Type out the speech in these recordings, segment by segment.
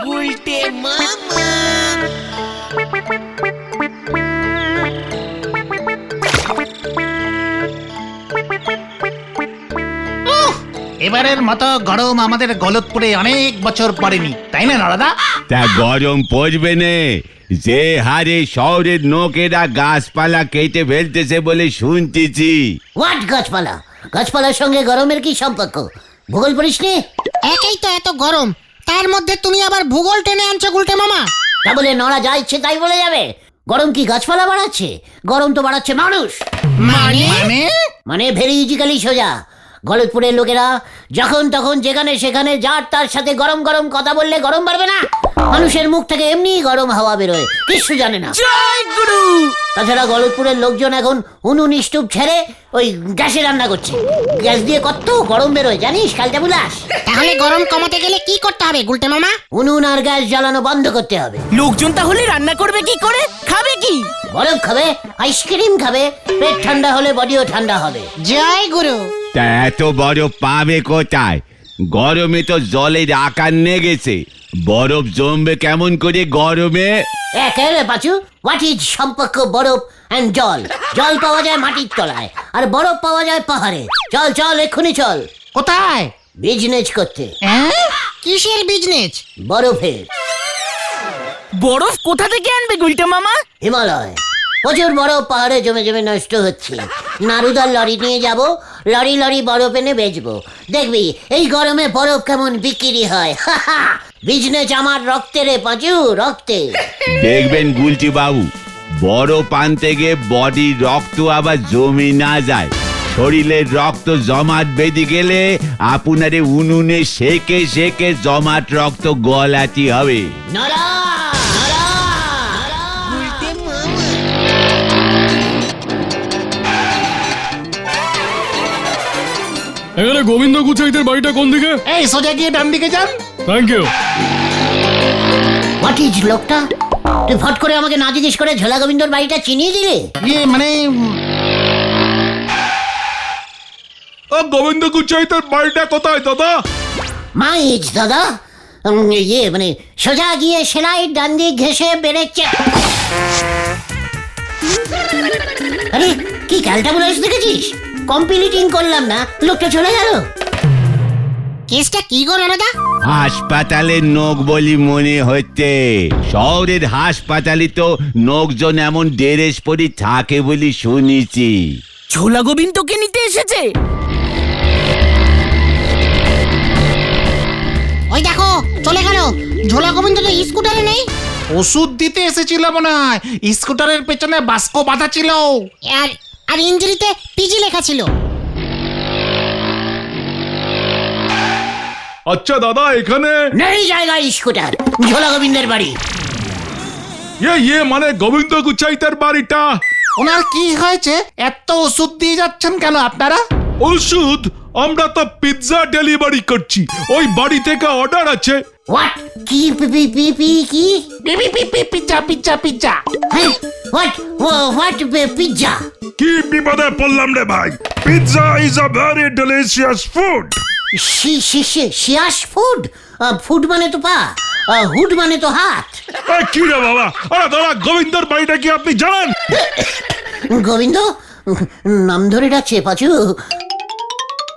গুলটে মামা। এবারের মতো গরম আমাদের গলতপুরে অনেক বছর পড়েনি, তাই না নরদা? তা গরম পড়বে নে, যে হারে শহরের লোকেরা গাছপালা কেটে ফেলতেছে বলে শুনতেছি। হোয়াট গাছপালা? গাছপালার সঙ্গে গরমের কি সম্পর্ক? ভূগোল পড়িস নি? একেই তো এত গরম, তার মধ্যে তুমি আবার ভূগোল টেনে আনছো গুলটে মামা। তা বলে নড়া যা ইচ্ছে তাই বলে যাবে? গরম কি গাছপালা বাড়াচ্ছে? গরম তো বাড়াচ্ছে মানুষ। মানে মানে ভেরি ইজিক্যালি সোজা। গলতপুরের লোকেরা যখন তখন যেখানে সেখানে যার তার সাথে গরম গরম কথা বললে গরম বাড়বে না? মানুষের মুখ থেকে এমনি গরম হাওয়া বেরোয়, কিছু জানে না। জয় গুরু। তাছাড়া গলতপুরের লোকজন এখন উনুন স্টোভ ছেড়ে ওই গ্যাসে রান্না করছে। গ্যাস দিয়ে কত গরম বেরোয় জানিস কালটা বুলাস? তাহলে গরম কমাতে গেলে কি করতে হবে গুলটে মামা? উনুন আর গ্যাস জ্বালানো বন্ধ করতে হবে। লোকজন তাহলে রান্না করবে কি করে, খাবে কি? বরফ খাবে, আইসক্রিম খাবে, পেট ঠান্ডা হলে বডিও ঠান্ডা হবে। জয় গুরু। তা এত বরফ পাবে কোথায়? গরমে তো জলের আকার নেগেছে, বরফ জমবে কেমন করে গরমে? একেবারে পাচু, হোয়াট ইজ সম্পর্ক বরফ অ্যান্ড জল? জল পাওয়া যায় মাটির তলায়, আর বরফ পাওয়া যায় পাহাড়ে। চল চল এক্ষুনি চল কোথায়? বিজনেস করতে। কিসের বিজনেস? বরফের। বরফ কোথা থেকে আনবে গুলটে মামা? হিমালয়। প্রচুর বরফ পাহাড়ে জমে জমে নষ্ট হচ্ছে। নারুদার লরি নিয়ে যাব, লরি লরি বরফ এনে বেচবো। দেখবি এই গরমে বরফ কেমন বিক্রি হয়। বিজনেস আমার রক্তে রে পাঁচু, রক্তে। দেখবেন গুলটি বাবু, বরফ আনতে গিয়ে বডির রক্ত আবার জমে না যায়। শরীরের রক্ত জমাট বেঁধে গেলে আপনারে উনুনে সেকে সেকে জমাট রক্ত গলাতে হবে। নরা নরা গুলটে মামা। এখানে গোবিন্দ গুচাইতের বাড়িটা কোন দিকে? এই সোজা গিয়ে ডান দিকে যান। Thank you. হোয়াট ইজ লোকটা? তুই ফট করে আমাকে না জিজ্ঞেস করে ঝোলা গোবিন্দর বাড়িটা চিনিয়ে দিলে? মানে ও গোবিন্দ গুচাইতের বাড়িটা কোথায় দাদা? মাইজ দাদা। মানে সোজা গিয়ে সেলাই ডান দিক ঘেসে বেড়েছে। আরে কি ক্যালটা বলে দেখেছিস? কম্পিলিটিং করলাম না, লোকটা চলে গেল। কেসটা কি গো নরদা? হাসপাতালের নোক বলি মনে হচ্ছে। শহরের হাসপাতালে তো লোকজন এমন ড্রেস পরি থাকে বলি শুনেছি। ছোলা গোবিন্দকে নিতে এসেছে। ওই দেখো চলে গেল। ঝোলা গোবিন্দ তো স্কুটারে নেই। ওষুধ দিতে এসেছিল মনে হয়, স্কুটারের পেছনে বাস্ক বাঁধা ছিল। আর আর ইঞ্জিরিতে পিজি লেখা ছিল। আচ্ছা দাদা, এখানে নেই জায়গা স্কুটার, ঝোলা গোবিন্দের বাড়ি। ইয়ে মানে গোবিন্দ গুচাইতের বাড়িটা। ওনার কি হয়েছে? এত ওষুধ দিয়ে যাচ্ছেন কেন আপনারা? ওষুধ? আমরা তো পিৎজা ডেলিভারি করছি, ওই বাড়ি থেকে অর্ডার আছে। হোয়াট? কি পি পি পি পি কি? Pizza pizza pizza. হ্যাঁ হোয়াট হোয়াট পিৎজা? কি বিপদে পড়লাম রে ভাই। Pizza is a very delicious food. শিয়াস ফুড? ফুড মানে তো পা, হুড মানে তো হাত। কি রে বাবা, আরে দাদা গোবিন্দর বাড়িটা কি আপনি জানেন? গোবিন্দ নাম ধরে ডাকছে পাচু।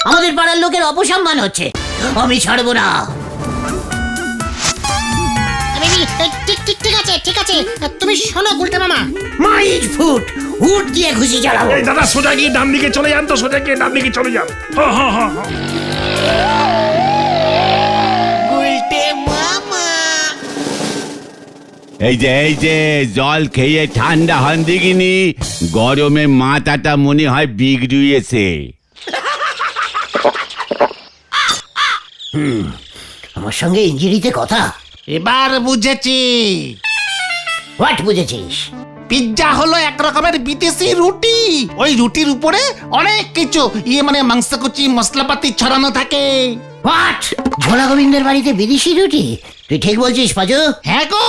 আমাদের পাড়ার লোকের অপসম্মান হচ্ছে, আমি ছাড়বো না। ঠিক ঠিক ঠিক আছে ঠিক আছে, তুমি শোনো গুলটে মামা। মাইজ ফুড, হুড দিয়ে ঘুষি চালাবো। এই দাদা সোজা গিয়ে ডান দিকে চলে যান তো, সোজা গিয়ে ডান দিকে চলে যান। হ্যাঁ। গুলটে মামা। এই যে জল খেয়ে ঠান্ডা হন দিকিনি, গরমে মাথাটা মনে হয় বিগড়িয়েছে। আমার সঙ্গে ইঞ্জিরিতে কথা। এবার বুঝেছি। হোয়াট বুঝেছিস? পিজ্জা হলো এক রকমের বিদেশি রুটি। ওই রুটির উপরে অনেক কিছু মানে মাংসকুচি মশলাপাতি ছড়ানো থাকে। হোয়াট? ঝোলা গোবিন্দের বাড়িতে বিদেশি রুটি? তুই ঠিক বলছিস পাজু? হ্যাঁ গো,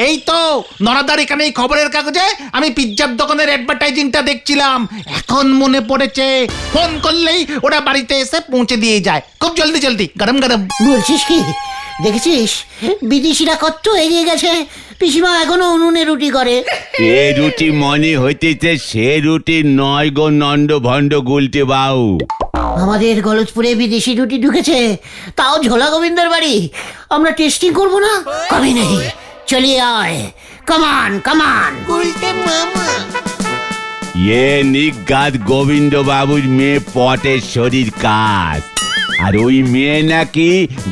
এই তো নরাদার এখানে এই খবরের কাগজে আমি পিজ্জার দোকানের অ্যাডভার্টাইজিংটা দেখছিলাম। এখন মনে পড়েছে, ফোন করলেই ওরা বাড়িতে এসে পৌঁছে দিয়ে যায়, খুব জলদি জলদি, গরম গরম। বলছিস কি? দেখেছিস বিদেশিরা কত এগিয়ে গেছে, পিসিমা এখনো উনুনে রুটি করে। এ রুটি মনে হইতেছে সে রুটি নয় গো নন্দ ভণ্ড গুলটে বাবু। আমাদের গলতপুরে বিদেশি রুটি ঢুকেছে, তাও ঝোলা গোবিন্দের বাড়ি। আমরা টেস্টিং করবো না? কবে নেই, চলিয়ে আয়, কামান কামান। এ নিগাত গোবিন্দ বাবুর মেয়ে পটেশ্বরীর কাজ, আর ওই মেয়ে নাকি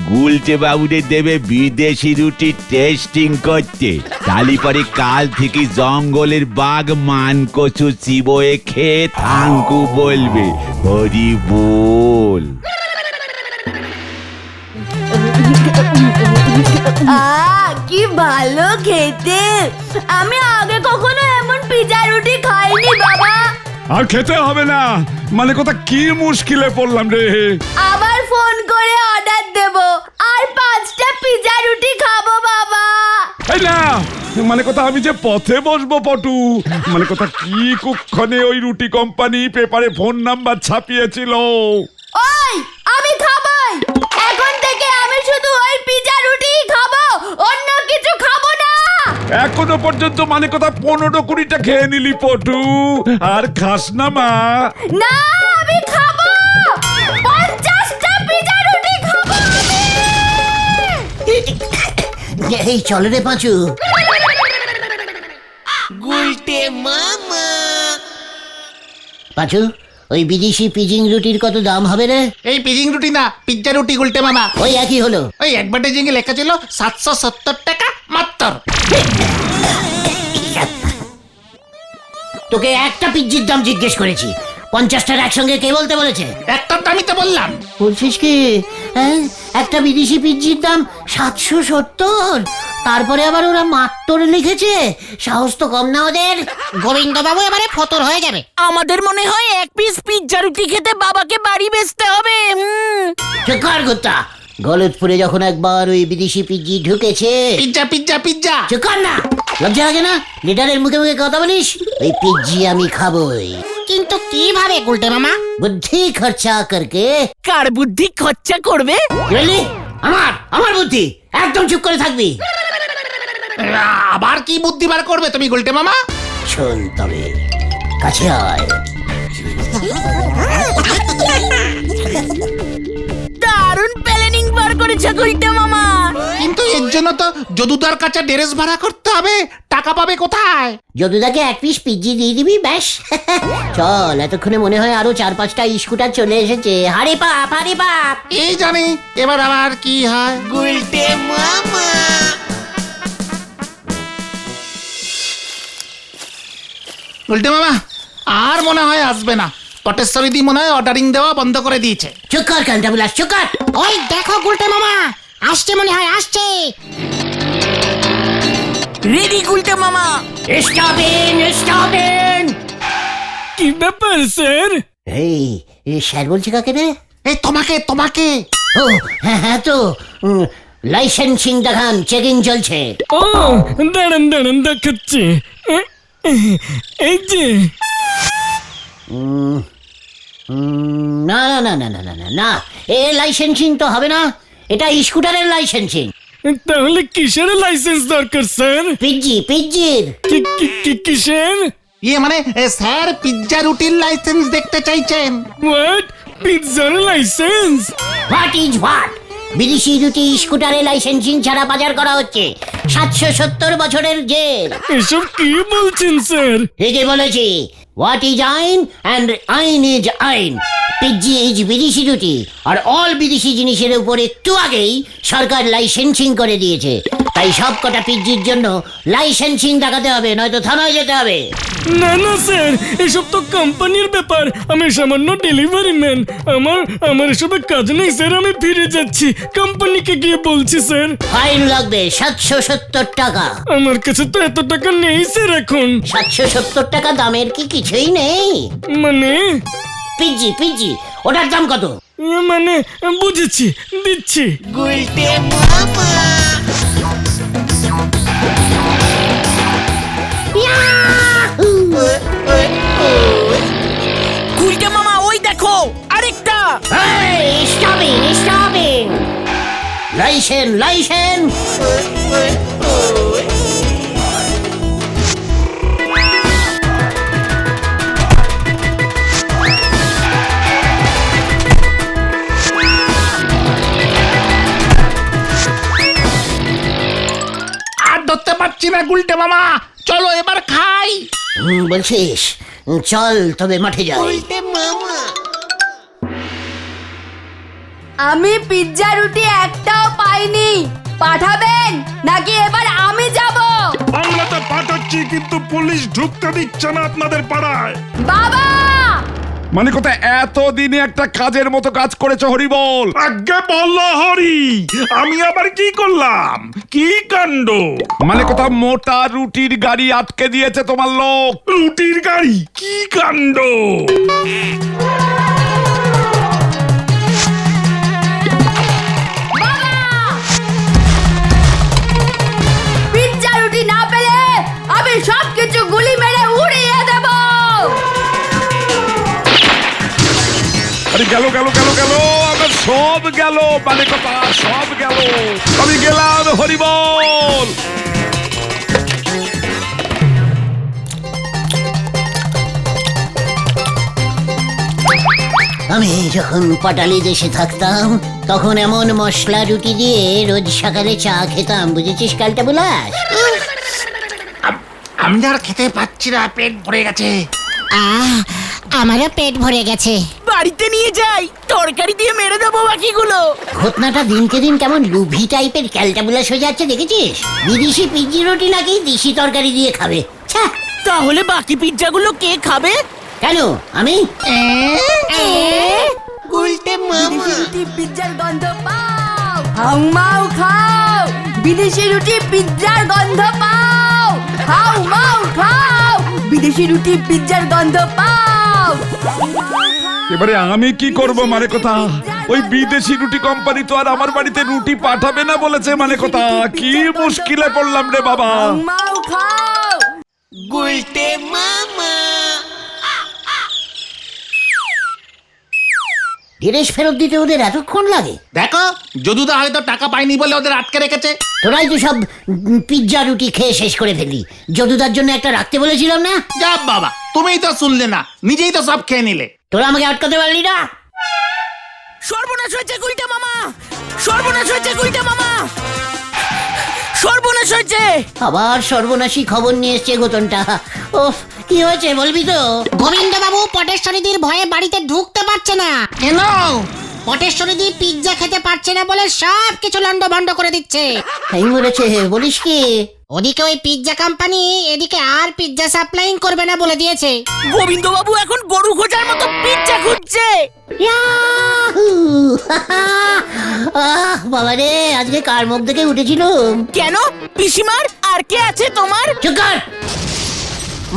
গুলটে বাবুরে দেবে বিদেশি রুটি টেস্টিং করতে। তালি পরে কাল থেকে জঙ্গলের বাঘ মান কচু চিবোয়ে খেয়ে থাঙ্কু বলবে হরি বল। কি ভালো খেতে, আমি আগে কখনো এমন পিজা রুটি খাইনি বাবা। আর খেতে হবে না, মানে কথা কি মুশকিলে পড়লাম রে। আবার ফোন করে অর্ডার দেব, আর 5টা পিজা রুটি খাবো বাবা। এই না, মানে কথা আমি যে পথে বসবো পটু, মানে কথা কি কুক্ষণে ওই রুটি কোম্পানি পেপারে ফোন নাম্বার ছাপিয়েছিল। ওই আমি খাবোই, এখন থেকে আমি শুধু ওই পিজা রুটি খাবো, অন্য কিছু খাবো না। এখনো পর্যন্ত মানে কথা 15-20টা খেয়ে নিলি পটু, আর খাস না মা। না আমি খাবো, 50টা পিজা রুটি খাবো আমি। এই চল রে পাঁচু। পাঁচু, ওই বিদেশি পিজিং রুটির কত দাম হবে রে? এই পিজিং রুটি না, পিজ্জা রুটি গুলটে মামা। ওই একই হলো। ওই অ্যাডভার্টাইজিং এ লেখা ছিল 770 টাকা মাত্র। তোকে একটা পিজ্জির দাম জিজ্ঞেস করেছি, 50টার একসঙ্গে কে বলতে বলেছে? একটার দামই তো বললাম। বলছিস কি? হ্যাঁ, একটা বিদেশি পিজ্জির দাম 770, তারপরে আবার ওরা মাত্র লিখেছে। সাহস তো কম না ওদের। গোবিন্দ বাবু এবারে ফতর হয়ে যাবে। আমাদের মনে হয় এক পিস পিজ্জা রুটি খেতে বাবাকে বাড়ি বেচতে হবে। চুকার গুত্তা, গলতপুরে যখন একবার ওই বিদেশি পিজ্জি ঢুকেছে। Pizza pizza pizza. চুকার না, লজ্জা লাগে না? লিডারের মুখে মুখে কথা বলিস? ওই পিজ্জি আমি খাবোই, কিন্তু কিভাবে গুলটে মামা? বুদ্ধি খরচা করকে। কার বুদ্ধি খরচা করবে? কি বললি? আমার বুদ্ধি। একদম চুপ করে থাকবি। আবার কি বুদ্ধি বার করবে তুমি গুলটে মামা? শোন তবে, কাছে আয়। দারুণ প্ল্যানিং বার করেছে গুলটে মামা। কিন্তু এর জন্য তো যদুদার কাছে ড্রেস ভাড়া করতে হবে, টাকা পাবে কোথায়? যদুদাকে এক পিস পিজ্জি দিয়ে দিবি ব্যাস। চল, এতক্ষণে মনে হয় আরো 4-5টা স্কুটার চলে এসেছে। হারে বাপ, হারে বাপ। এই জানি এবার আবার কি হয়। গুলটে মামা। গুলটে মামা আর মনে হয় আসবে না। পটেশ্বরী দি মনে হয় অর্ডারিং দেওয়া বন্ধ করে দিয়েছে। চুপ কর কান্টাবুলাস, চুপ কর। ওই দেখো গুলটে মামা আসছে, মনে হয় আসছে। রেডি গুলটে মামা। Stop in. কি ব্যাপার স্যার? এই স্যার বলছে কাকে রে? এই তোমাকে। ও হ্যাঁ তো, লাইসেন্সিং দেখান, চেকিং চলছে। ও দাঁড়ান দেখাচ্ছি। এই যে না না না না না না না না, এ লাইসেন্সিং তো হবে না, এটা স্কুটারের লাইসেন্সিং। তাহলে কিসের লাইসেন্স দরকার স্যার? পিজ্জির। কিসের? ইয়ে মানে স্যার পিজ্জা রুটির লাইসেন্স দেখতে চাইছেন। হোয়াট? পিৎজার লাইসেন্স? What is what? বিদেশি রুটি স্কুটারে লাইসেন্সিং ছাড়া বাজার করা হচ্ছে, 770 বছরের জেল। এসব কি বলছেন স্যার? ঠিকই বলেছি। হোয়াট ইজ আইন অ্যান্ড আইন ইজ আইন। পিজ্জি ইজ বিদেশি রুটি, আর অল বিদেশি জিনিসের উপর একটু আগেই সরকার লাইসেন্সিং করে দিয়েছে। তাই সব কটা পিজ্জির জন্য লাইসেন্সিং দেখাতে হবে, নয়তো থানায় যেতে হবে। না স্যার, এসব তো কোম্পানির ব্যাপার। আমি সামান্য ডেলিভারি ম্যান। আমার এসবে কাজ নেই স্যার, আমি ফিরে যাচ্ছি। কোম্পানিকে গিয়ে বলছি স্যার। ফাইন লাগবে 770 টাকা। আমার কাছে তো এত টাকা নেই স্যার এখন। 770 টাকা দামের কি কিছুই নেই? মানে পিজ্জি ওটার দাম কত? মানে বুঝেছি, দিচ্ছি। গুলটে মামা ওই দেখো আরেকটা। স্টপিং। লাইসেন লাইসেন। আর ধরতে পারছি না গুলটে মামা, চলো এবার খাই। বলছিস? চল তবে মাঠে যাই। আমি পিৎজা রুটি একটাও পাইনি, পাঠাবেন নাকি এবার আমি যাব? আমরা তো পাঠাচ্ছি, কিন্তু পুলিশ ঢুকতে দিচ্ছে না আপনাদের পাড়ায়। বাবা! মানে কথা এতদিনে একটা কাজের মতো কাজ করেছো হরিবল। আগে বললো হরি, আমি আবার কি করলাম? কি কাণ্ড! মানে কথা মোটা রুটির গাড়ি আটকে দিয়েছে তোমার লোক। রুটির গাড়ি? কি কাণ্ড! পিৎজা রুটি না পেলে আমি সবকিছু গুলি মেরে উড়িয়ে দেব। আরে গেল গেল গেল গেল, আমার সব গেল, মানে কথা সব গেল। আমি গেলাম হরিবল। আমি যখন পাটালি দেশে থাকতাম তখন এমন মশলা রুটি দিয়ে রোজ সকালে চা খেতাম, বুঝেছিস কালটা বুলাস? আমি আর খেতে পাচ্ছি না, পেট ভরে গেছে। আমারও পেট ভরে গেছে। বাড়িতে নিয়ে যাই, তরকারি দিয়ে মেরে দেবো বাকিগুলো। ঘটনাটা দিনকে দিন কেমন লুভি টাইপের ক্যালটা বুলাস হয়ে যাচ্ছে, দেখেছিস? বিদেশি পিজ্জি রুটি নাকি দেশি তরকারি দিয়ে খাবে। ছ্যা! তাহলে বাকি পিৎজাগুলো কে খাবে? কেন আমি? বিদেশি রুটি পিৎজার গন্ধ পাও, হাউ মাউ খাও। বিদেশি রুটি পিৎজার গন্ধ পাও, হাউ মাউ খাও। বিদেশি রুটি পিৎজার গন্ধ পাও। এবারে আমি কি করব? মানে কথা ওই বিদেশি রুটি কোম্পানি তো আর আমার বাড়িতে রুটি পাঠাবে না বলেছে। মানে কথা কি মুশকিলে পড়লাম রে বাবা। হাউ মাউ খাও। ধীরেশ ফেরত দিতে ওদের এতক্ষণ লাগে? দেখো, যদুদা হয়তো টাকা পায়নি বলে ওদের আটকে রেখেছে। তোরাই তো সব পিজ্জা রুটি খেয়ে শেষ করে ফেলি। যদুদার জন্য একটা রাখতে বলেছিলাম না? যা বাবা, তুমিই তো শুনলে না, নিজেই তো সব খেয়ে নিলে। তোরা আমাকে আটকাতে পারলি না। সর্বনাশ হয়েছে গুলটে মামা, সর্বনাশ হয়েছে গুলটে মামা, সর্বনাশ হয়েছে। আবার সর্বনাশী খবর নিয়ে এসছে গোতনটা। ও কি হয়েছে বলবি তো? গোবিন্দ বাবু পটেশ্বরীদির ভয়ে বাড়িতে ঢুকতে পারছে না। কেন? পটেশ্বরীদি পিৎজা খেতে পারছে না বলে সব কিছু লন্ডভন্ড করে দিচ্ছে। এই মরেছে, বলিস কি? ওদিকে ওই পিৎজা কোম্পানি এদিকে আর পিৎজা সাপ্লাইং করবে না বলে দিয়েছে। গোবিন্দ বাবু এখন গরু খোঁজার মতো পিৎজা খুঁজছে। ইয়াহু! আহ বাবা রে, আজকে কার মুখ দেখে উঠেছিলুম? কেন পিসিমার? আর কে আছে তোমার? চুপ কর!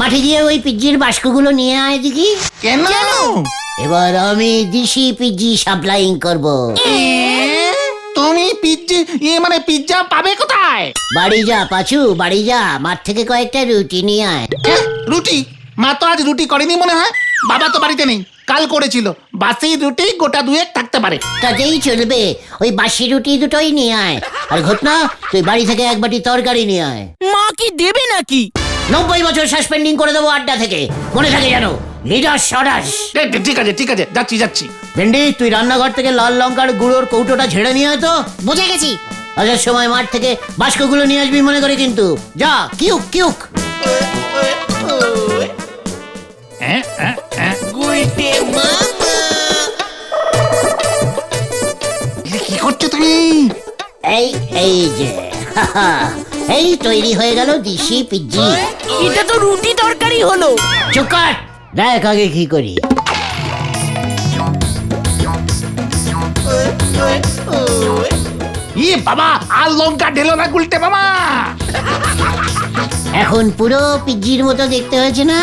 মাঠে গিয়ে ওই পিজ্জির বাস্কগুলো নিয়ে আয় দেখি। কেন? এবার আমি দেশি পিজ্জি সাপ্লাইং করব। তুমি পিজ্জি মানে পিজ্জা পাবে কোথায়? বাড়ি যা পাচু, বাড়ি যা, মাঠ থেকে কয়েকটা রুটি নিয়ে আয়। রুটি? মা তো আজ রুটি করেনি মনে হয়। বাবা তো বাড়িতে নেই, কাল করেছিল। বাসি রুটি গোটা দুয়েক থাকতে পারে। তাতেই চলবে, ওই বাসি রুটি দুটোই নিয়ে আয়। আর ঘটনা, তুই বাড়ি থেকে এক বাটি তরকারি নিয়ে আয়। মা কি দেবে নাকি? 90 বছর সাসপেন্ডিং করে দেবো আড্ডা থেকে, মনে থাকে জানো। লিডার সরাস। ঠিক আছে ঠিক আছে, যাচ্ছি যাচ্ছি। ভেন্ডি, তুই রান্নাঘর থেকে লাল লঙ্কার গুঁড়োর কৌটোটা ঝেড়ে নিয়ে আয় তো। বুঝে গেছি। আসার সময় মাঠ থেকে বাস্কগুলো নিয়ে আসবি মনে করে কিন্তু। যা, কিউক কিউক। কি করছো তুমি? এই এই যে এই তৈরি হয়ে গেল দেশি পিজ্জি। এটা তো রুটি তরকারি হলো। চুপ কর, দেখ আগে কি করি। বাবা, আর লঙ্কা ঢেলো না গুলটে মামা। এখন পুরো পিজ্জির মতো দেখতে হয়েছে না?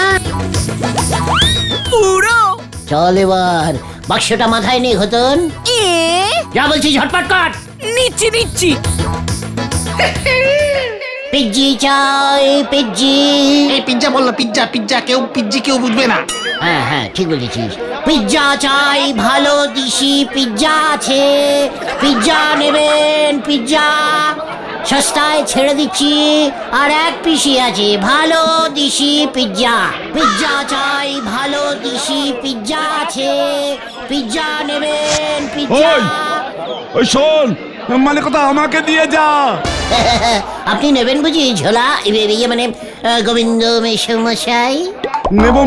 পুরো। চল এবার বাক্সটা মাথায় নে ঘতন। যা বলছি ঝটপট কর। নিচ্ছি নিচ্ছি। পিজ্জি চাই, পিজ্জি। এই পিজ্জা বললো, পিজ্জা পিজ্জা, কেউ পিজ্জি কেউ বুঝবে না। হ্যাঁ হ্যাঁ ঠিক বলেছিস। পিৎজা চাই, ভালো দিশি পিৎজা আছে, পিৎজা নেবেন? পিৎজা সস্তায় ছেড়ে দিচ্ছি, আর এক পিসি আছে ভালো দিশি পিৎজা। পিৎজা চাই, ভালো দিশি পিৎজা আছে, পিৎজা নেবেন? পিৎজা ওই শোন, মানে কথা আমাকে দিয়ে যা। আপনি নেবেন বুঝি ঝোলা? ইয়ে মানে গোবিন্দ মেশমশাই। নেব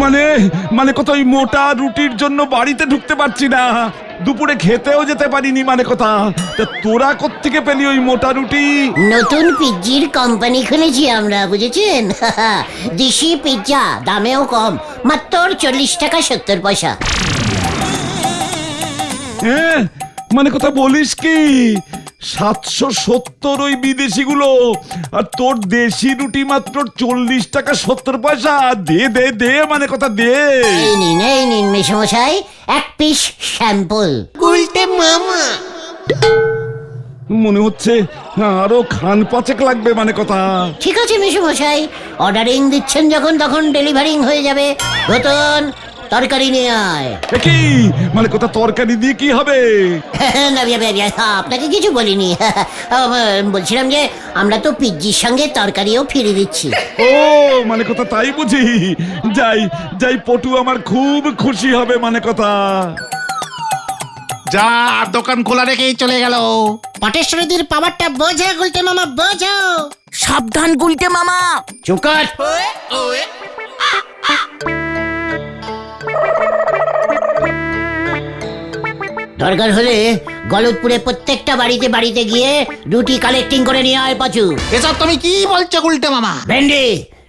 মানে কথা ওই মোটা রুটির জন্য বাড়িতে ঢুকতে পারছি না, দুপুরে খেতেও যেতে পারিনি। মানে কথা, তা তোরা কোত্থেকে পেলি ওই মোটা রুটি? নতুন পিৎজির কোম্পানি খুলেছি আমরা, বুঝেছেন? দেশি পিৎজা, দামেও কম, মাত্র 40 টাকা 70 পয়সা। হ্যাঁ, মানে কথা বলিস কি? 770 ওই বিদেশিগুলো, আর তোর দেশি রুটি মাত্র 40 টাকা 70 পয়সা। দে দে দে, মানে কথা দে। এই নিন মেশমশাই, এক পিস স্যাম্পল। মনে হচ্ছে আরো খান পাঁচেক লাগবে। মানে কথা, ঠিক আছে মেশমশাই, অর্ডারিং দিচ্ছেন যখন, তখন ডেলিভারিং হয়ে যাবে। রতন, তরকারি নিয়ে আয়। কি মানে কথা, তরকারি দিয়ে কি হবে? না, আপনাকে কিছু বলিনি। বলছিলাম যে আমরা তো পিৎজির সঙ্গে তরকারিও ফিরে দিচ্ছি। ও মানে কথা, তাই বুঝি? যাই যাই, পটু আমার খুব খুশি হবে। মানে কথা, যা দোকান খোলা রেখেই চলে গেল। পটেশ্বরীদের পাওয়ারটা বোঝো গুলটে মামা, বোঝো। সাবধান গুলটে মামা। চুপ কর। দরকার হলে গলতপুরে প্রত্যেকটা বাড়িতে গিয়ে রুটি কালেক্টিং করে নিয়ে আয় পাচু। এসব তুমি কি বলছো গুলটে মামা? ভেন্ডি,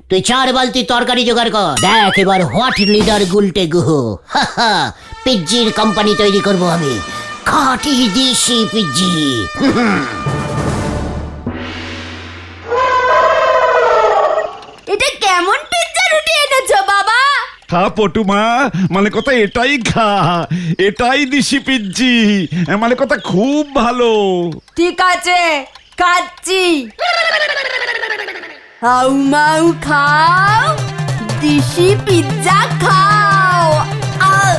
তুই 4 বালতি তরকারি জোগাড় কর। দেখ এবার what leader Gulte Guha. পিৎজির company তৈরি করব আমি, খাঁটি দেশি পিৎজি। এটা কেমন পিৎজা রুটি এনেছো বাবা? খা পটুমা, মানে কথা এটাই খা, এটাই দিশি পিজ্জি। মানে কথা খুব ভালো। ঠিক আছে, খাচ্ছি। হাউ মাউ খাও, দেশি পিৎজা খাও। আহ!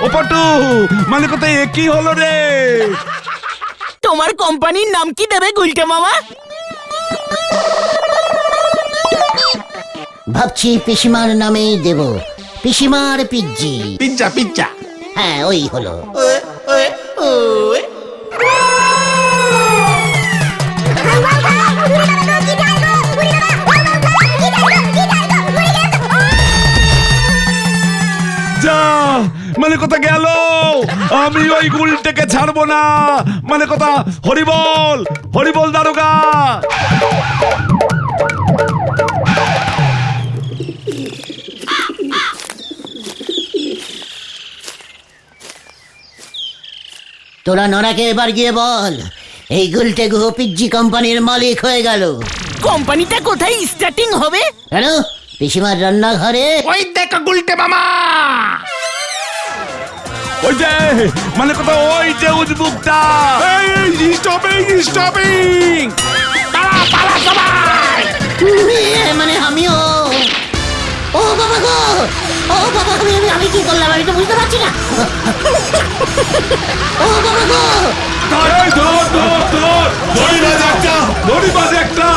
ও পটু, মানে কথা এ কি হলো রে? তোমার কোম্পানির নাম কি দেবে গুলটে মামা? ভাবছি পিসিমার নামেই দেব, পিসিমার পিৎজি। Pizza pizza. হ্যাঁ, ওই হলো। যা, মানে কথা গেল, আমি ওই গুলটেকে ছাড়বো না। মানে কথা, হরিবল হরিবল দারোগা। তোরা নরাকে এবার গিয়ে বল, এই গুলটে গুহ পিৎজি কোম্পানির মালিক হয়ে গেল। কোম্পানিটা কোথায় স্টার্টিং হবে? কেন? পিসিমার রান্নাঘরে। ওই দেখো গুলটে মামা। ওই যে, মানে কথা ওই যে উজবুকটা। স্টপিং। পালা পালা সবাই। মানে আমিও। ও বাবা গো, ও বাবা, আমি কি করলাম? আমি তো বুঝতে পারছি না। ও বাবা গো, এই ধর ধর ধর, দড়িবাজ একটা, দড়িবাজ একটা।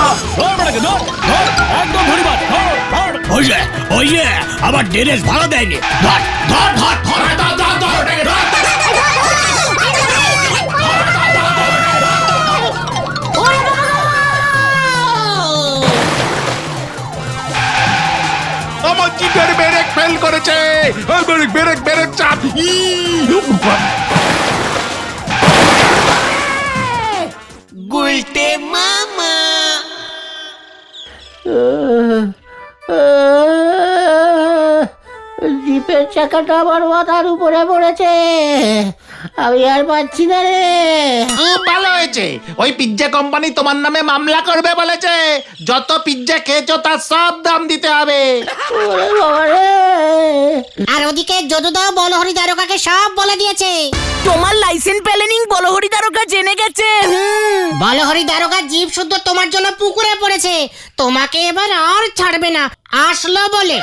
ওই যে আবার ড্রেস ভাড়া দেয়নি। ধর ধর ধর ধর ধর ধর ধর ধর। আমার জিপের ব্রেক ফেল করেছে। ব্রেক ব্রেক চাপ। গুলটে মামা। জিপে চাকাটা আমার মাথার উপরে পড়েছে, আমি আর পাচ্ছি না রে। খুব ভালো হয়েছে, ওই পিৎজা কোম্পানি তোমার নামে মামলা করবে বলেছে। যত পিৎজা খেয়েছো তার সব দাম দিতে হবে। ওরে বাবা রে। আর ওদিকে যদুদা বলহরি দারোগাকে সব বলে দিয়েছে। তোমার লাইসেন্স প্ল্যানিং বলহরি দারোগা জেনে গেছে। বলহরি দারোগা জীব শুদ্ধ তোমার জন্য পুকুরে পড়েছে, তোমাকে এবার আর ছাড়বে না আসলো বলে।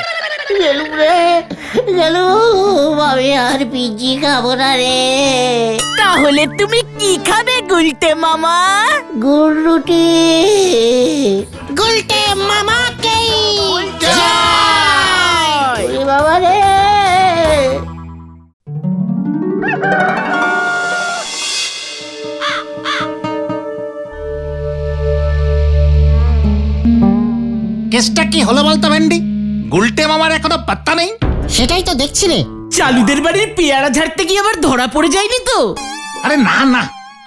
গেলুম রে গেলুম, আমি আর পিজি খাবো না রে। তাহলে তুমি কি খাবে গুলটে মামা? গুড় রুটি। গুলটে মামাকে ওরে বাবা রে। কেসটা কি হলো বলতো ভেন্ডি? গুলটে মামার এখনো পাত্তা নেই। সেটাই তো দেখছি রে। চালুদের বাড়ির পেয়ারা ঝাড়তে গিয়ে আবার ধরা পড়ে যায়নি তো? আরে না না,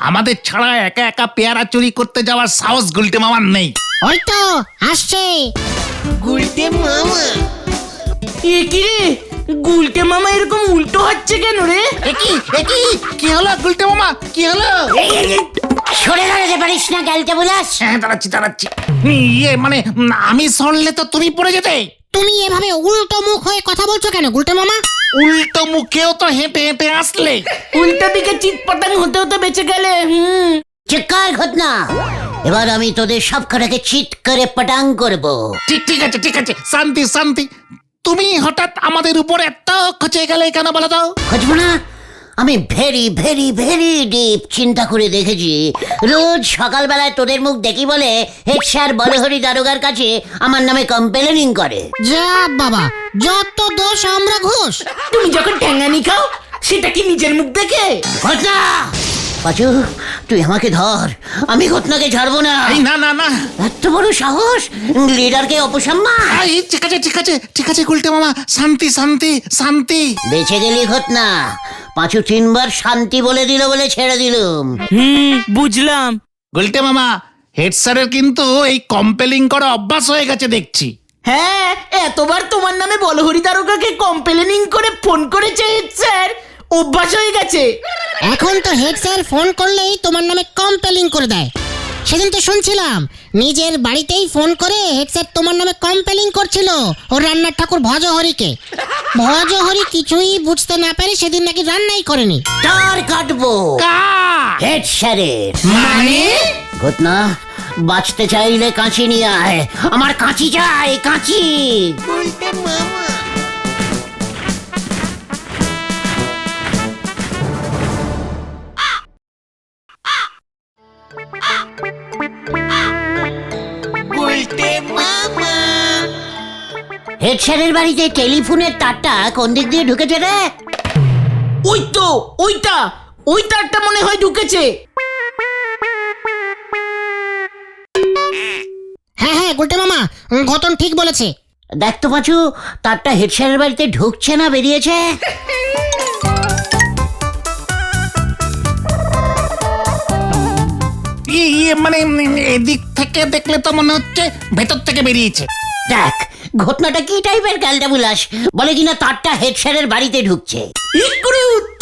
আমাদের ছাড়া একা একা পেয়ারা চুরি করতে যাওয়ার সাহস গুলটে মামার নেই। ওই তো আসছে গুলটে মামা। এ কি রে, গুলটে মামা এরকম উল্টো হচ্ছে কেন রে? একই কি হলো গুলটে মামা, কি হলো? সরে দাঁড়াতে পারিস না ক্যালটা বুলাস? হ্যাঁ দাঁড়াচ্ছি। ইয়ে মানে আমি সরলে তো তুমি পড়ে যেতে। তুমি এভাবে উল্টো মুখ হয়ে কথা বলছো কেন গুলটে মামা? উল্টো মুখেও তো হেঁটে হেঁটে আসলে। উল্টা দিকে চিৎপটাং হতে হতে বেঁচে গেলে। চিৎকার ঘটনা, এবার আমি তোদের সব কটাকে চিৎ করে পটাং করবো। ঠিক আছে, শান্তি। তুমি হঠাৎ আমাদের উপর এত খচে গেলে কেন বলো তো? খুঁজবো না? আমি ভেরি ভেরি ভেরি ডিপ চিন্তা করে দেখেছি। রোজ সকালবেলায় তোদের মুখ দেখি বলে হেড স্যার বলহরি দারোগার কাছে আমার নামে কমপ্লেনিং করে। যা বাবা, যত দোষ আমরা ঘুষ। তুমি যখন ঠ্যাঙ্গানি খাও সেটা কি নিজের মুখ দেখে? ঘটনা, পাচু তুই আমাকে ধর, আমি ঘটনাকে ছাড়বো না। এই না, এত বড় সাহস, লিডারকে অপসম্মান। এই ঠিক আছে গুলটে মামা, শান্তি। বেঁচে গেলি ঘটনা। পাঁচু 3 বার শান্তি বলে দিল বলে ছেড়ে দিলুম। বুঝলাম। গুলটে মামা, হেড স্যারের কিন্তু এই কম্পেলিং করা অভ্যাস হয়ে গেছে দেখছি। হ্যাঁ, এতবার তোমার নামে বলহরি দারোগাকে কমপ্লেনিং করে ফোন করেছে হেড স্যার, অভ্যাস হয়ে গেছে। এখন তো হেড স্যার ফোন করলেই তোমার নামে কমপ্লেনিং করে দেয়। সেদিন তো শুনছিলাম নিজের বাড়িতেই ফোন করে হেড স্যার তোমার নামে কমপ্লেনিং করছিল ওর রান্নার ঠাকুর ভজহরিকে। ভজহরি কিছুই বুঝতে না পারে সেদিন নাকি রান্নাই করেনি। তার কাটবো হেড স্যারের। মানে ঘটনা, বাঁচতে চাইলে কাঁচি নিয়ে আয়, আমার কাঁচি চাই, কাঁচি। হেড স্যারের বাড়িতে টেলিফোনের তারটা কোন দিক দিয়ে ঢুকেছে রে? ওই তো ওই তারটা মনে হয় ঢুকেছে। হ্যাঁ গুলটে মামা, ঘটন ঠিক বলেছে। দেখ তো পাচু, তারটা হেড স্যারের বাড়িতে ঢুকছে না বেরিয়েছে? মানে এদিক থেকে দেখলে তো মনে হচ্ছে ভেতর থেকে বেরিয়েছে। দেখ ঘটনাটা কি টাইপের ক্যালটা বুলাস, বলে কিনা তারটা হেড স্যারের বাড়িতে ঢুকছে।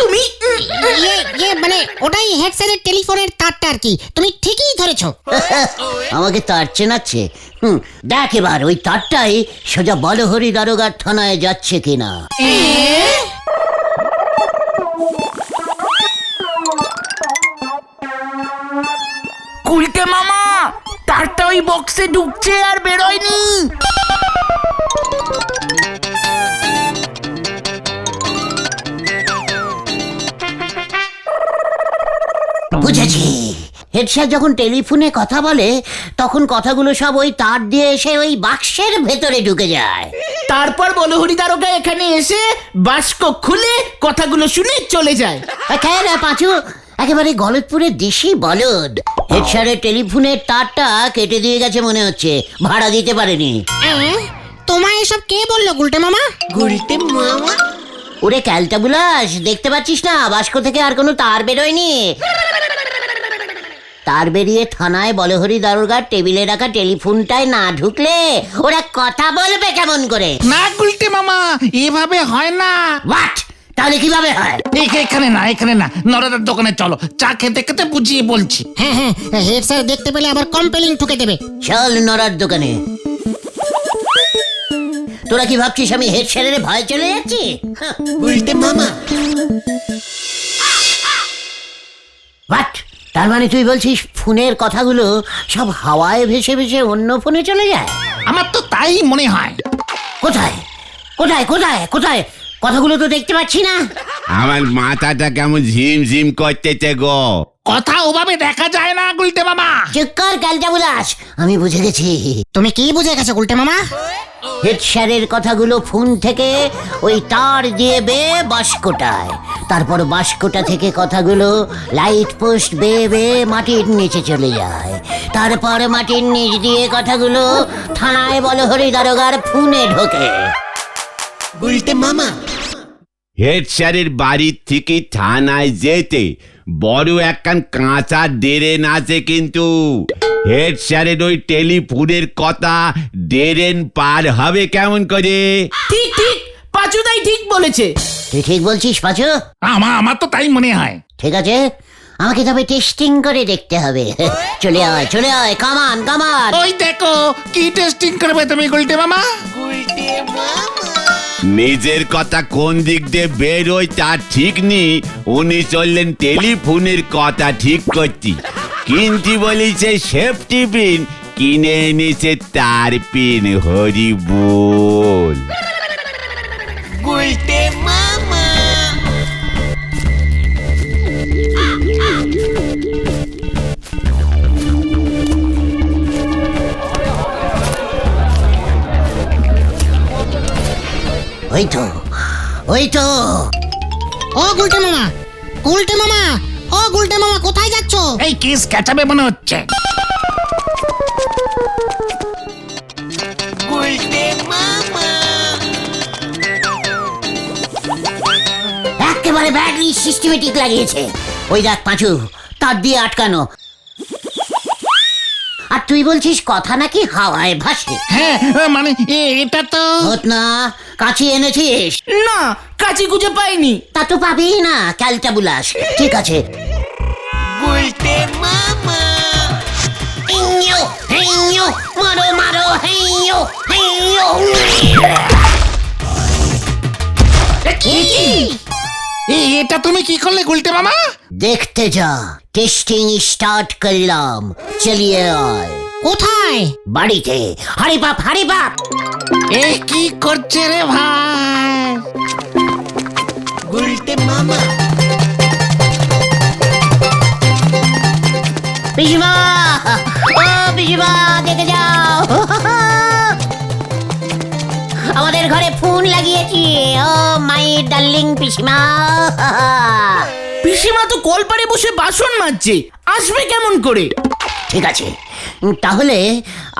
তুমি মানে ওটাই হেড স্যারের টেলিফোনের তারটা আর কি, তুমি ঠিকই ধরেছো। আমাকে তার চেনাচ্ছে। দেখ এবার ওই তারটাই সোজা বলহরি দারোগার থানায় যাচ্ছে কিনা। গুলটে মামা, তারটা ওই বক্সে ঢুকছে আর বেরোয়নি। বুঝেছি, হেড স্যার যখন টেলিফোনে কথা বলে তখন কথাগুলো সব ওই তার দিয়ে এসে ওই বাক্সের ভেতরে ঢুকে যায়। তারপর বলহরি দারোগা এখানে এসে বাস্ক খুলে কথাগুলো শুনে চলে যায়। খেয়ে না পাঁচু, একেবারে গলতপুরের দেশি বলদ। হেড স্যারের টেলিফোনের তারটা কেটে দিয়ে গেছে মনে হচ্ছে, ভাড়া দিতে পারেনি। তোমায় এসব কে বললো গুলটে মামা? গুলটে মামা ওরে ক্যালটা বুলাস, দেখতে পাচ্ছিস না বাস্ক থেকে আর কোনো তার বেরোয়নি? তার বেরিয়ে থানায় বলহরি দারোগার টেবিলে রাখা টেলিফোনটায় না ঢুকলে ওরা কথা বলবে কেমন করে? না গুলটে মামা, এভাবে হয় না। হোয়াট? তাহলে কিভাবে হয়? এখানে না নরদার দোকানে চলো, চা খেতে খেতে বুঝিয়ে বলছি। হ্যাঁ হ্যাঁ, হেড স্যার দেখতে পেলে আবার কম্পেলিং ঠুকে দেবে। চল নরার দোকানে। তোরা কি ভাবছিস আমি হেড স্যারের ভয় চলে যাচ্ছি? উল্টে মামা। হোয়াট? তার মানে তুই বলছিস ফোনের কথাগুলো সব হাওয়ায় ভেসে ভেসে অন্য ফোনে চলে যায়? আমার তো তাই মনে হয়। কোথায় কোথায় কোথায় কোথায়? কথাগুলো তো দেখতে পাচ্ছি না। আমার মাথাটা কেমন ঝিমঝিম করতেছে গো। কথা ওভাবে দেখা যায় না গুলটে মামা। চুক্কর ক্যালটা বুলাস, আমি বুঝে গেছি। তুমি কি বুঝে গেছো গুলটে মামা? হেড স্যারের কথাগুলো ফোন থেকে ওই তার দিয়ে বেয়ে বাস্কটায়, তারপর বাস্কটা থেকে কথাগুলো লাইট পোস্ট বেয়ে বেয়ে মাটির নিচে চলে যায়, তারপর মাটির নিচ দিয়ে কথাগুলো থানায় বলহরি দারোগার ফোনে ঢোকে। উল্টে মামা। হেড স্যারের বাড়ির থেকে থানায় যেতে বড় একখান কাঁচা ড্রেন আছে, কিন্তু হেড স্যারের ওই টেলিফোনের কথা ড্রেন পার হবে কেমন করে? ঠিক ঠিক, পাঁচুদাই ঠিক বলেছে। তুই ঠিক বলছিস পাচু? আমার তো তাই মনে হয়। ঠিক আছে, আমাকে তবে টেস্টিং করে দেখতে হবে। চলে আয় কামান কামান। ওই দেখো, কি টেস্টিং করবে তুমি গুলটে মামা? নিজের কথা কোন দিক দিয়ে বেরোয় তার ঠিক নেই, উনি চললেন টেলিফোনের কথা ঠিক করছি, কিনতি বলিছে সেফটি পিন, কিনে এনেছে তার পিন। হরি বল। উল্টে মামা। ওই তো ও গুলটে মামা, গুলটে মামা, ও গুলটে মামা, কোথায় যাচ্ছ? এই কেস কাটাবে মনে হচ্ছে। উল্টে মামা। একেবারে ব্যাটারি সিস্টেমেটিক লাগিয়েছে। ওই দেখ পাঁচু, তার দিয়ে আটকানো। আর তুই বলছিস কথা নাকি হাওয়ায় ভাসে? হ্যাঁ, মানে এটা তো হত না, কাছে এনেছিস? না, কাচি খুঁজে পাইনি। তা তো পাবি না ক্যালটা বুলাস। ঠিক আছে। উল্টে মামা। মারো মারো, এটা তুমি কি করলে গুলটে মামা? দেখতে যা, টেস্টিং স্টার্ট করলাম। চলিয়ে আয়। কোথায়? বাড়িতে। হারি বাপ। এ কি করছে রে ভাই? উল্টে মামা। পিসিমা, ও পিসিমা, দেখে যাও, আমাদের ঘরে ফোন লাগিয়েছি। ও মাই ডার্লিং পিসিমা। পিসিমা তো কলপারে বসে বাসন মাজছে, আসবে কেমন করে? ঠিক আছে, তাহলে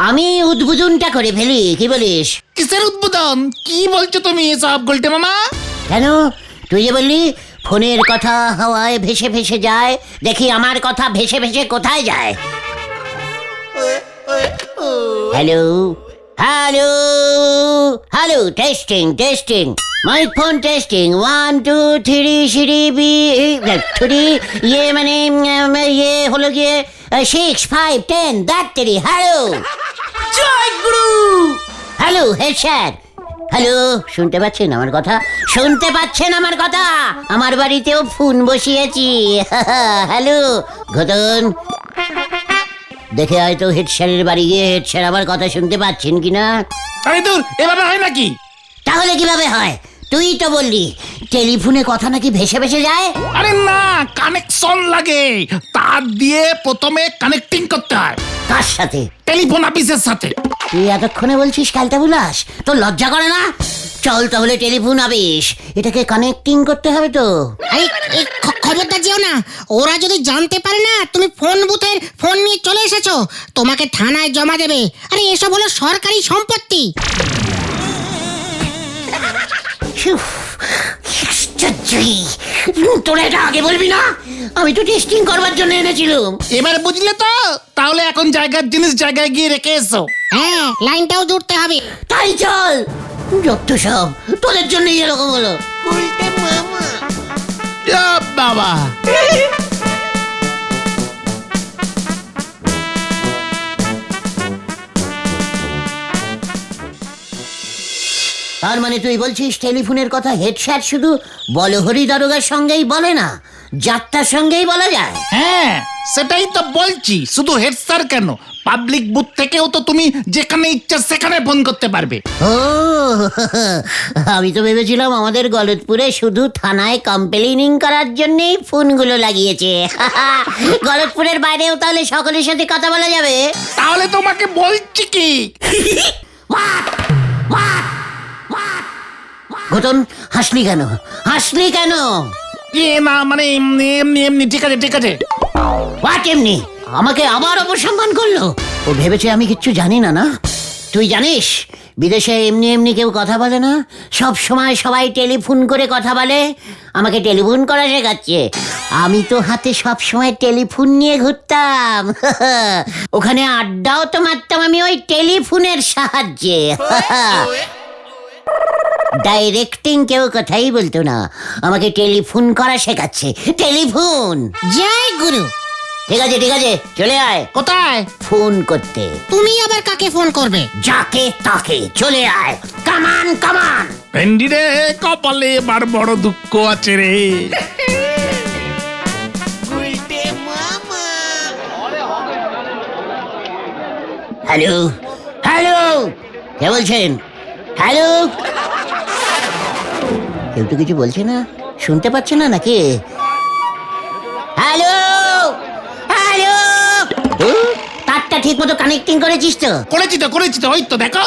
আমি উদ্বোধনটা করে ফেলি, কি বলিস? কিসের উদ্বোধন? কি বলছো তুমি এসব গুলটে মামা? কেন, তুই যে বললি ফোনের কথা হাওয়ায় ভেসে ভেসে যায়, দেখি আমার কথা ভেসে ভেসে কোথায় যায়। Hello hello hello, testing microphone testing 1 2 3 সিঁড়ি বি 3, ইয়ে মানে ইয়ে হলো গিয়ে 6 5 10 that 3। Hello Joy Guru. Hello head sir. Hello, শুনতে পাচ্ছেন আমার কথা? শুনতে পাচ্ছেন আমার কথা? আমার বাড়িতেও ফোন বসিয়েছি। হ্যালো ঘটন, দেখে হয়তো হেড স্যারের বাড়ি গিয়ে হেড স্যার আমার কথা শুনতে পাচ্ছেন কিনা। আরে দূর, এভাবে হয় নাকি? তাহলে কিভাবে হয়? তুই তো বললি টেলিফোনে কথা নাকি ভেসে ভেসে যায়। আরে না, কানেকশন লাগে, তার দিয়ে প্রথমে কানেক্টিং করতে হয়। কার সাথে? টেলিফোন অফিসের সাথে। তুই এতক্ষণে বলছিস ক্যালটা বুলাস? তোর লজ্জা করে না? চল তাহলে টেলিফোন অফিস, এটাকে কানেক্টিং করতে হবে তো। এই খবরদার যেও না, ওরা যদি জানতে পারে না তুমি ফোন বুথের ফোন নিয়ে চলে এসেছো, তোমাকে থানায় জমা দেবে। আরে এসব হলো সরকারি সম্পত্তি। তোরা এটা আগে বলবি না? আমি তো টেস্টিং করবার জন্য এনেছিলাম। এবার বুঝলে তো? তাহলে এখন জায়গার জিনিস জায়গায় গিয়ে রেখে এসো। হ্যাঁ, লাইনটাও জুড়তে হবে। তাই চল, যত সব তোদের জন্যই এরকম হলো। যা বাবা, তার মানে তুই বলছিস টেলিফোনের কথা হেড স্যার শুধু বলহরি দারোগার সঙ্গেই বলে না, যাত্রার সঙ্গেই বলা যায়? হ্যাঁ সেটাই তো বলছি, শুধু হেড স্যার কেন, পাবলিক বুথ থেকেও তো তুমি যেখানে ইচ্ছা সেখানে ফোন করতে পারবে। ও আমি তো ভেবেছিলাম আমাদের গলতপুরে শুধু থানায় কমপ্লেনিং করার জন্যই ফোনগুলো লাগিয়েছে। গলতপুরের বাইরেও তাহলে সকলের সাথে কথা বলা যাবে? তাহলে তোমাকে বলছি কি, ঘটন, হাসলি কেন? হাসলি কেন? না মানে এমনি এমনি এমনি, ঠিক আছে ঠিক আছে। হোয়াট এমনি? আমাকে আবার অপসম্মান করলো। ও ভেবেছে আমি কিচ্ছু জানি না। না, তুই জানিস বিদেশে এমনি এমনি কেউ কথা বলে না, সব সময় সবাই টেলিফোন করে কথা বলে। আমাকে টেলিফোন করা শেখাচ্ছে। আমি তো হাতে সব সময় টেলিফোন নিয়ে ঘুরতাম। ওখানে আড্ডাও তো মারতাম আমি ওই টেলিফোনের সাহায্যে। ডাইরেক্টিং কেউ কথাই বলতো না, আমাকে টেলিফোন করা শেখাচ্ছে। টেলিফোন। জয় গুরু। ঠিক আছে ঠিক আছে, চলে আয়। কোথায়? ফোন করতে। তুমি আবার কাকে ফোন করবে? যাকে তাকে, চলে আয়। কামান কামান। ভেন্ডি রে, কপালে এবার বড় দুঃখ আছে রে। হ্যালো হ্যালো, কে বলছেন? হ্যালো, কেউ তো কিছু বলছে না, শুনতে পাচ্ছে না নাকি? হ্যালো হ্যালো, তারটা ঠিক মতো কানেক্টিং করেছিস তো? করেছি তো, ওই তো দেখো।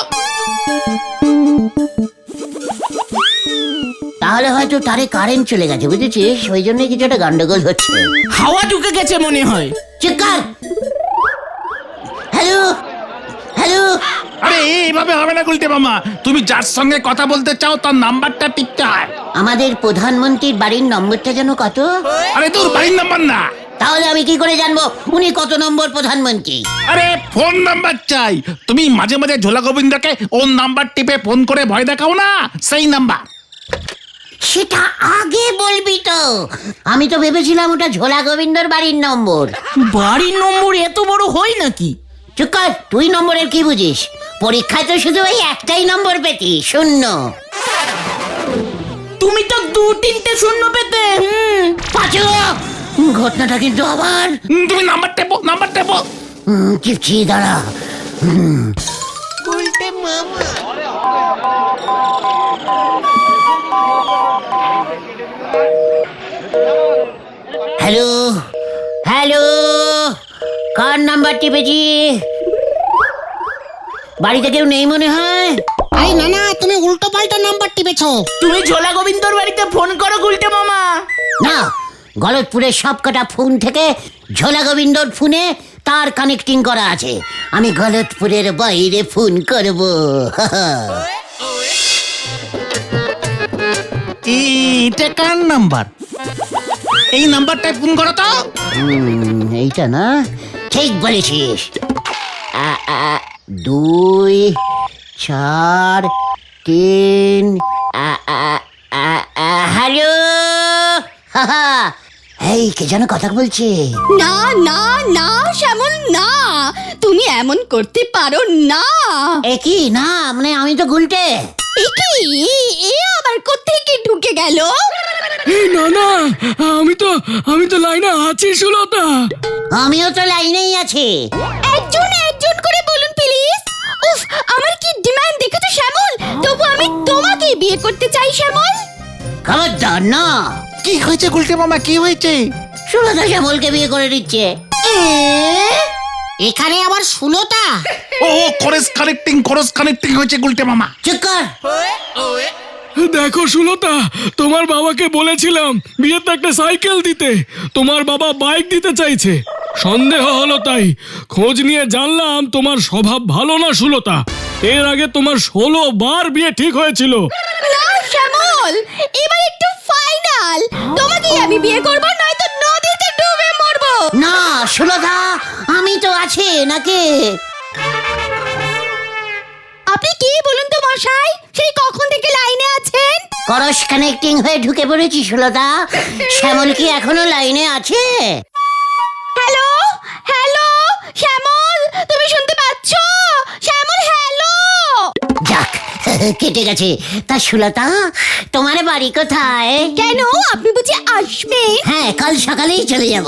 তাহলে হয়তো তারে কারেন্ট চলে গেছে, বুঝেছিস? ওই জন্যই কিছু একটা গন্ডগোল হচ্ছে। হাওয়া ঢুকে গেছে মনে হয়। চুপ কর। হ্যালো হ্যালো, আরে এইভাবে হবে না গুলটে মামা, তুমি যার সঙ্গে কথা বলতে চাও তার নাম্বারটা টিপতে হয়। আমাদের প্রধানমন্ত্রীর বাড়ির নম্বরটা যেন কত? আরে তোর বাড়ির নাম্বার না। তাহলে আমি কি করে জানবো উনি কত নম্বর প্রধানমন্ত্রী? আরে ফোন নাম্বার চাই। তুমি মাঝে মাঝে ঝোলা গোবিন্দকে ওর নাম্বার টিপে ফোন করে ভয় দেখাও না, সেই নাম্বার। সেটা আগে বলবি তো। আমি তো ভেবেছিলাম ওটা ঝোলা গোবিন্দর বাড়ির নম্বর। বাড়ির নম্বর এত বড় হয় নাকি? চুপ কর, তুই নম্বরের কি বুঝিস? পরীক্ষায় তো শুধু ওই একটাই নম্বর পেতি, 0। তুমি তো 2-3টে শূন্য পেতে। পাঁচু, ঘটনাটা কিন্তু আবার। তুমি নাম্বার টেপো। চিপছি, দাঁড়া। হ্যালো হ্যালো, কার নাম্বার টিপেছি? বাড়িতে কেউ নেই মনে হয়। আরে না না, তুমি উল্টো পাল্টা নাম্বার টিপেছো। তুমি ঝোলা গোবিন্দর বাড়িতে ফোন করো গুলটে মামা। না, গলতপুরের সবকটা ফোন থেকে ঝোলা গোবিন্দর ফোনে তার কানেক্টিং করা আছে। আমি গলতপুরের বাইরে ফোন করব। এটা কার নাম্বার? এই নাম্বারটায় ফোন করো তো। এইটা না, ঠিক বলেছিস। 2 4 3। হ্যালো, এই কে যেন কথা বলছে। না না না শ্যামল, না, তুমি এমন করতে পারো না। এ কি? না মানে আমি তো গুলটে। এ কি? এ আবার কোত্থেকে ঢুকে গেল? না না, আমি তো লাইনে আছি সুলতা। আমিও তো লাইনেই আছি। একজন করে বলুন প্লিজ। উফ, আমার কি ডিমান্ড দেখেছো শ্যামল? তবু আমি তোমাকে বিয়ে করতে চাই শ্যামল। খবরদার না। কি হয়েছে গুলটে মামা, কি হয়েছে? সুলতা শ্যামলকে বিয়ে করে দিচ্ছে। এখানে আবার সুলতা? ও খরচ কানেক্টিং হয়েছে গুলটে মামা। চুপ কর। দেখো সুলতা, তোমার বাবাকে বলেছিলাম বিয়েতে একটা সাইকেল দিতে, তোমার বাবা বাইক দিতে চাইছে। সন্দেহ হলো, তাই খোঁজ নিয়ে জানলাম তোমার স্বভাব ভালো না সুলতা। এর আগে তোমার 16 বার বিয়ে ঠিক হয়েছিল। না শ্যামল, এবার একটু ফাইনাল। তোমাকেই আমি বিয়ে করব, নয়তো নদীতে ডুবে মরবো। না, সুলতা আমি তো আছি নাকি? আপনি কি বলুন তো মশাই, সেই কখন থেকে লাইনে আছেন? করস কানেক্টিং হয়ে ঢুকে পড়েছি সুলতা। শ্যামল কি এখনো লাইনে আছে? হ্যালো হ্যালো শ্যামল, তুমি শুনতে পাচ্ছ? শ্যামল হ্যালো। যাক কেটে গেছে। তা সুলতা তোমার বাড়ি কোথায়? কেন, আপনি বুঝি আসবেন? হ্যাঁ কাল সকালেই চলে যাব।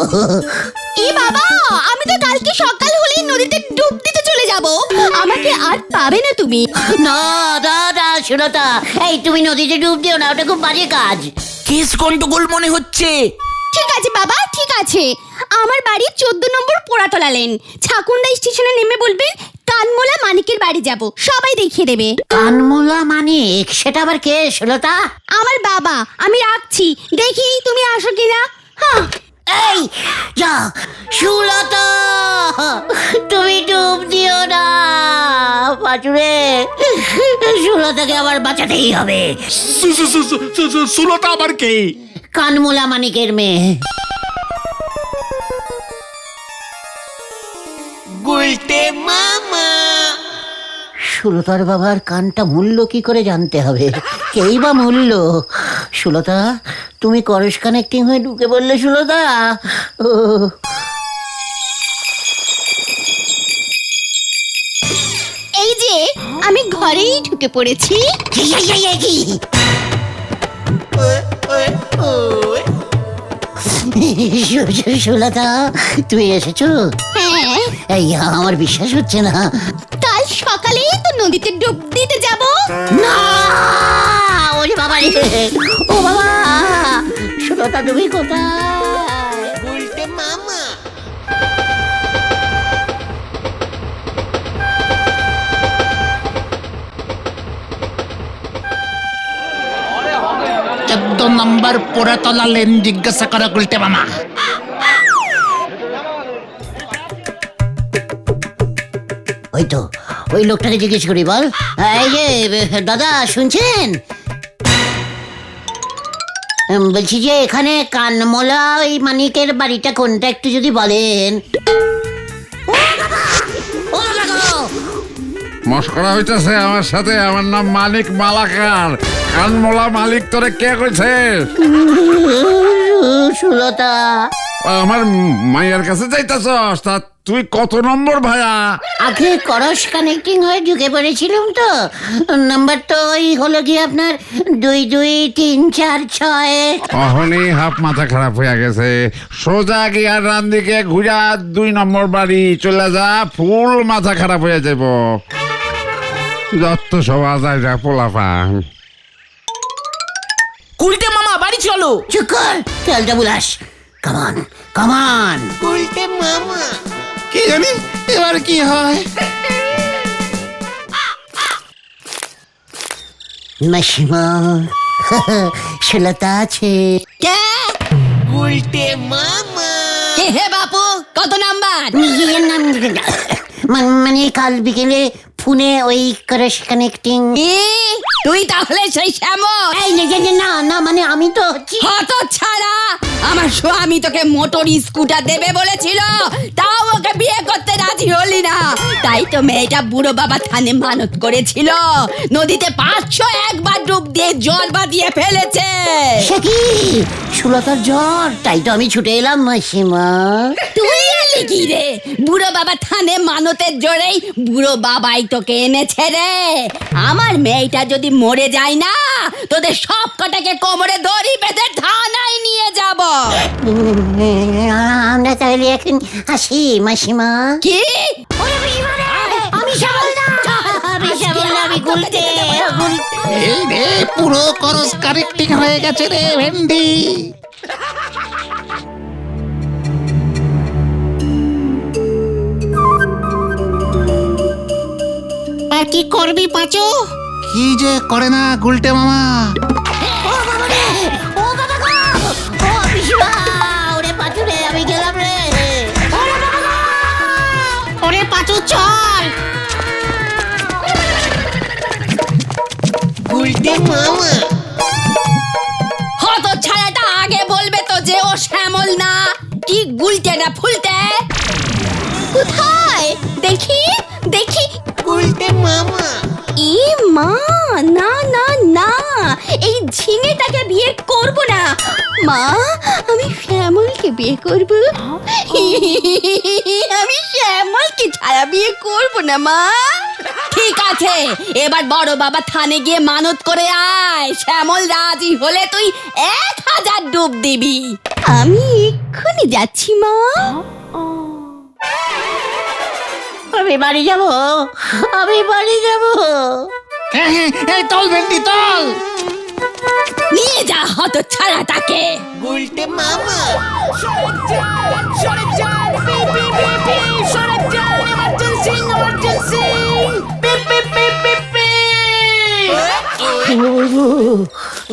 এ বাবা, আমি তো কালকে সকাল হলেই নদীতে ডুব দিতে চলে যাব। আমাকে আর পাবে না তুমি। না দাদা সুলতা, এই তুমি নদীতে ডুব দিও না, ওটা খুব বাজে কাজ। কেস গন্ডগোল মনে হচ্ছে। ঠিক আছে বাবা, ঠিক আছে। আমার বাড়ি 14 নম্বর পোড়াতলা লেন। ছাকুন্ডা স্টেশনে নেমে বলবেন কানমোলা মানিকের বাড়ি যাব, সবাই দেখিয়ে দেবে। কানমোলা মানিক, সেটা আবার কে সুলতা? আমার বাবা। আমি রাখছি, দেখি তুমি আসো কিনা। হ্যাঁ। এই যা সুলতা, তুমি ডুব দিও না পাচুরে, সুলতাকে আবার বাঁচাতেই হবে। সুলতা আবার কে? কানমোলা মানিকের মেয়ে। সুলতার বাবার কানটা মূল্য কি করে জানতে হবে? কেই বা মূল্য? সুলতা তুমি করস কানেক্টিং হয়ে ঢুকে বললে সুলতা। ও এই যে আমি ঘরেই ঢুকে পড়েছি। কি সুলতা তুমি এসেছো? হ্যাঁ, এই আমার বিশ্বাস হচ্ছে না। কাল সকালেই তো নদীতে ডুব দিতে যাব। না ওরে বাবা রে, ও বাবা সুলতা তুমি কোথায়? বলতে মামা চোদ্দ নম্বর পোড়াতলা লেন জিজ্ঞাসা করা গুলটে মামা। ওই তো ওই লোকটাকে জিজ্ঞেস করি, বল। এই যে দাদা শুনছেন? বলছি যে এখানে কানমোলা ওই মানিকের বাড়িটা কোনটা একটু যদি বলেন। মস্করা হইতেছে আমার সাথে। আমার নাম মালিক মালাকার। কানমোলা মালিক তোরে কে কইছে? সুলতা আমার মায়ের কাছে যাইতাছস? তা তুই কত নম্বর ভাইয়া? আগে করস কানেক্টিং হয়ে ঢুকে পড়েছিলাম তো, নাম্বার তো ওই হলো গিয়ে আপনার 22346। অহনি হাফ মাথা খারাপ হয়ে গেছে। সোজা গিয়া রান দিকে ঘুরা 2 নম্বর বাড়ি চলে যা, ফুল মাথা খারাপ হয়ে যাব। যত সবা যায় যা পোলাপা। উল্টে মামা বাড়ি চলো। চুপ কর তেলটা বুলাস। কামান কামান। কি জানি এবার কি হয়। মাসিমা সুলতা আছে? হে বাপু, কত নাম্বার? নিজের নাম মানে কাল বিকেলে ফোনে ওই করস কানেক্টিং। তুই তাহলে সেই শ্যামল? এই না না মানে আমি তো হচ্ছি। হত ছাড়া, আমার স্বামী তোকে মোটর স্কুটার দেবে বলেছিল, তাও ওকে বিয়ে করতে রাজি হলি না। তাই তো মেয়েটা বুড়ো বাবা থানে মানত করেছিল, নদীতে 501 বার ডুব দিয়ে জল বাঁধিয়ে ফেলেছে। সে কি সুলতার জ্বর? তাই তো আমি ছুটে এলাম মাসিমা। তুই এলি কি রে? বুড়ো বাবা থানে মানতের জোরেই বুড়ো বাবাই তোকে এনেছে রে। আমার মেয়েটা যদি মরে যায় না, তোদের সব কটাকে কোমরে দড়ি বেঁধে থানায় নিয়ে যাব। আমরা তাহলে এখন আসি মাসিমা। কি? আমি শ্যামল না, আমি শ্যামল না, আমি গুলটে। এই রে পুরো করস কানেক্টিং হয়ে গেছে রে ভেন্ডি। আর কি করবি পাঁচু? কি যে করে না গুলটে মামা। ও বাবা রে, ও বাবা গো, ও পিসিমা, ওরে পাচুরে আমি গেলাম রে। ওরে বাবা গো, ওরে পাঁচু চল। হত ছাড়াটা আগে বলবে তো যে ও শ্যামল না, কি গুলটে না ফুলতে। কোথায় দেখি দেখি উল্টে মামা। ই মা, না না না, এই ঝিঙেটাকে বিয়ে করব না মা, আমি শ্যামলকে বিয়ে করব। আমি শ্যামলকে ছাড়া বিয়ে করব না মা। ঠিক আছে, এবার বড় বাবা থানে গিয়ে মানত করে আয়, শ্যামল রাজি হলে তুই 1000 ডুব দিবি। আমি এক্ষুনি যাচ্ছি মা। আমি বাড়ি যাব, আমি বাড়ি যাব। হ্যাঁ হ্যাঁ এই তল ভেন্ডি তল। নিয়ে যা হত ছাড়াটাকে। উল্টে মামা।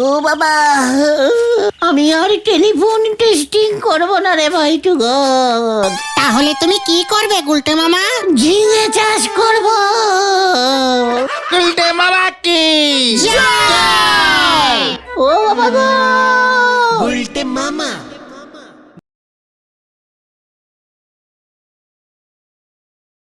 ও বাবা, আমি আর টেলিফোন টেস্টিং করবো না রে ভাই টুগন। তাহলে তুমি কি করবে গুলটে মামা? ঝিঙে চাষ করবো। উল্টে মামা কি ও বাবা গো! উল্টে মামা।